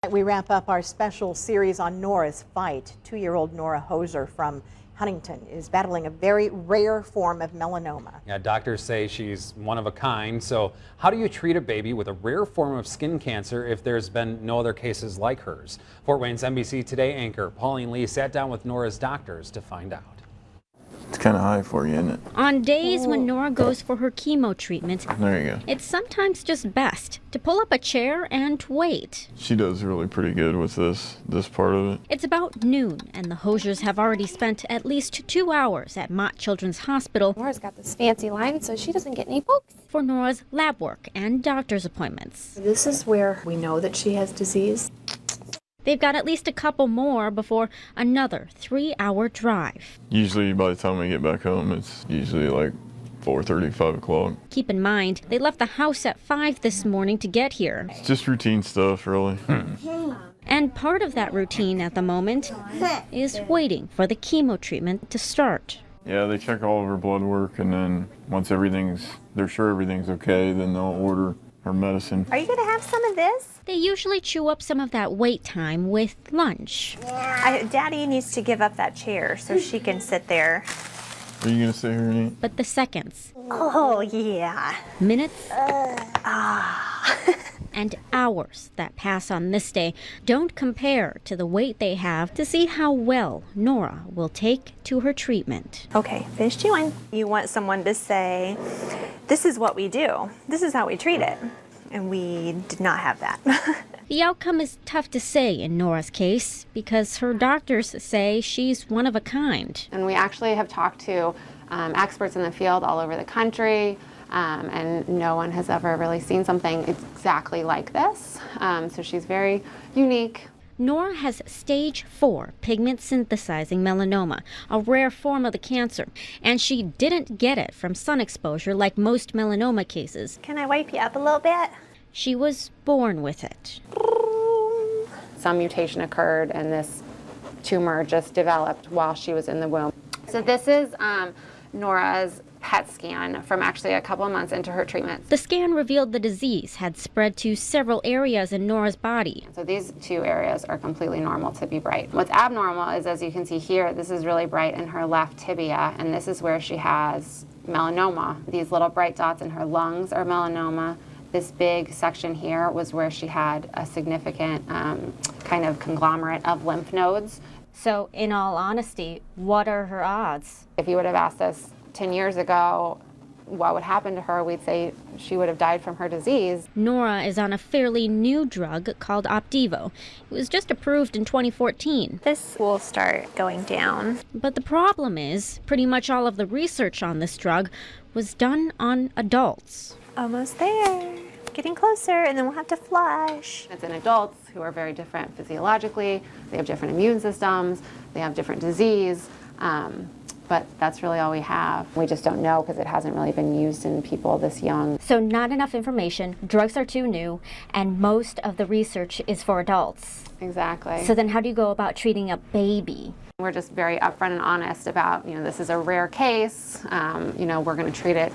We wrap up our special series on Nora's fight. 2-year-old Nora Hoser from Huntington is battling a very rare form of melanoma. Yeah, doctors say she's one of a kind. So how do you treat a baby with a rare form of skin cancer if there's been no other cases like hers? Fort Wayne's NBC Today anchor Pauline Lee sat down with Nora's doctors to find out. It's kind of high for you, isn't it? On days when Nora goes for her chemo treatment, there you go. It's sometimes just best to pull up a chair and wait. She does really pretty good with this part of it. It's about noon, and the Hosers have already spent at least 2 hours at Mott Children's Hospital. Nora's got this fancy line, so she doesn't get any pokes. For Nora's lab work and doctor's appointments. This is where we know that she has disease. They've got at least a couple more before another 3-hour drive. Usually by the time we get back home, it's usually like 4:30, 5 o'clock. Keep in mind, they left the house at 5 this morning to get here. It's just routine stuff, really. And part of that routine at the moment is waiting for the chemo treatment to start. Yeah, they check all of her blood work, and then once they're sure everything's okay, then they'll order her medicine. Are you going to have some of this? They usually chew up some of that wait time with lunch. Daddy needs to give up that chair so she can sit there. Are you going to sit here and eat? But the seconds. Oh, yeah. Minutes. And hours that pass on this day don't compare to the wait they have to see how well Nora will take to her treatment. Okay, finish chewing. You want someone to say, this is what we do. This is how we treat it. And we did not have that. The outcome is tough to say in Nora's case because her doctors say she's one of a kind. And we actually have talked to experts in the field all over the country, and no one has ever really seen something exactly like this. So she's very unique. Nora has stage 4 pigment synthesizing melanoma, a rare form of the cancer, and she didn't get it from sun exposure like most melanoma cases. Can I wipe you up a little bit? She was born with it. Some mutation occurred and this tumor just developed while she was in the womb. So this is Nora's PET scan from actually a couple of months into her treatment. The scan revealed the disease had spread to several areas in Nora's body. So these 2 areas are completely normal to be bright. What's abnormal is, as you can see here, this is really bright in her left tibia, and this is where she has melanoma. These little bright dots in her lungs are melanoma. This big section here was where she had a significant kind of conglomerate of lymph nodes. So in all honesty, what are her odds? If you would have asked us 10 years ago what would happen to her, we'd say she would have died from her disease. Nora is on a fairly new drug called Opdivo. It was just approved in 2014. This will start going down. But the problem is, pretty much all of the research on this drug was done on adults. Almost there. Getting closer, and then we'll have to flush. It's in adults who are very different physiologically. They have different immune systems. They have different disease. But that's really all we have. We just don't know because it hasn't really been used in people this young. So not enough information, drugs are too new, and most of the research is for adults. Exactly. So then how do you go about treating a baby? We're just very upfront and honest about, this is a rare case. We're going to treat it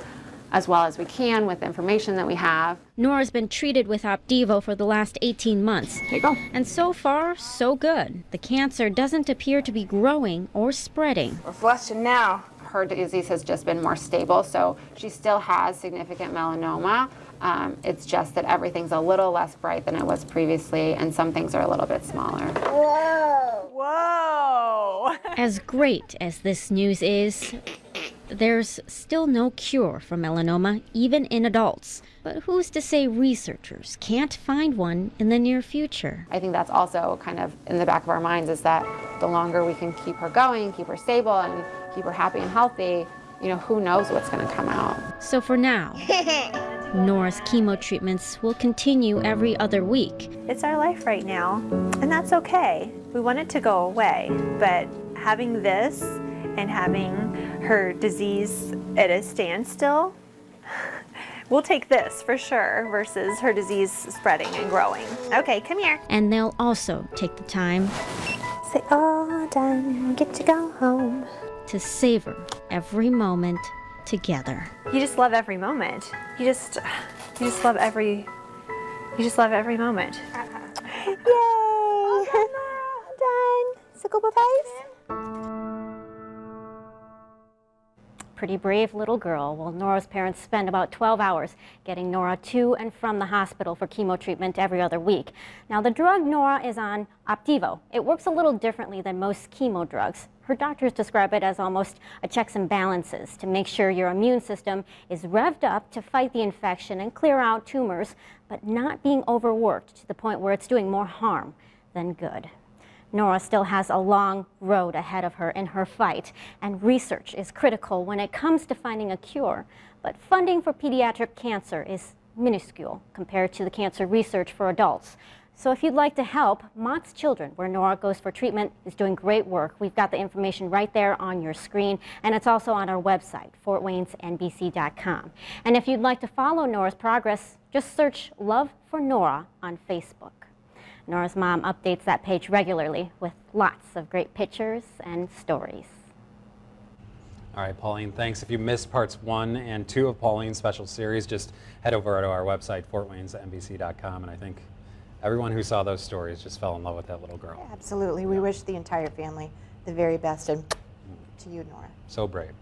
as well as we can with the information that we have. Nora's been treated with Opdivo for the last 18 months. There you go. And so far, so good. The cancer doesn't appear to be growing or spreading. We're flushing now. Her disease has just been more stable, so she still has significant melanoma. It's just that everything's a little less bright than it was previously, and some things are a little bit smaller. Whoa! Whoa! As great as this news is, there's still no cure for melanoma, even in adults. But who's to say researchers can't find one in the near future? I think that's also kind of in the back of our minds, is that the longer we can keep her going, keep her stable, and keep her happy and healthy, who knows what's going to come out. So for now, Nora's chemo treatments will continue every other week. It's our life right now, and that's okay. We want it to go away, but having this and having her disease at a standstill, we'll take this for sure versus her disease spreading and growing. Okay, come here. And they'll also take the time Say all done, get to go home. to savor every moment together. You just love every moment. You just love every moment. Yay! Done. So go bye-bye. Pretty brave little girl. Well, Nora's parents spend about 12 hours getting Nora to and from the hospital for chemo treatment every other week. Now, the drug Nora is on, Opdivo, it works a little differently than most chemo drugs. Her doctors describe it as almost a checks and balances to make sure your immune system is revved up to fight the infection and clear out tumors, but not being overworked to the point where it's doing more harm than good. Nora still has a long road ahead of her in her fight, and research is critical when it comes to finding a cure. But funding for pediatric cancer is minuscule compared to the cancer research for adults. So if you'd like to help, Mott's Children, where Nora goes for treatment, is doing great work. We've got the information right there on your screen, and it's also on our website, fortwaynesnbc.com. And if you'd like to follow Nora's progress, just search Love for Nora on Facebook. Nora's mom updates that page regularly with lots of great pictures and stories. All right, Pauline, thanks. If you missed parts 1 and 2 of Pauline's special series, just head over to our website, fortwaynesnbc.com, and I think everyone who saw those stories just fell in love with that little girl. Absolutely. We wish the entire family the very best, and to you, Nora. So brave.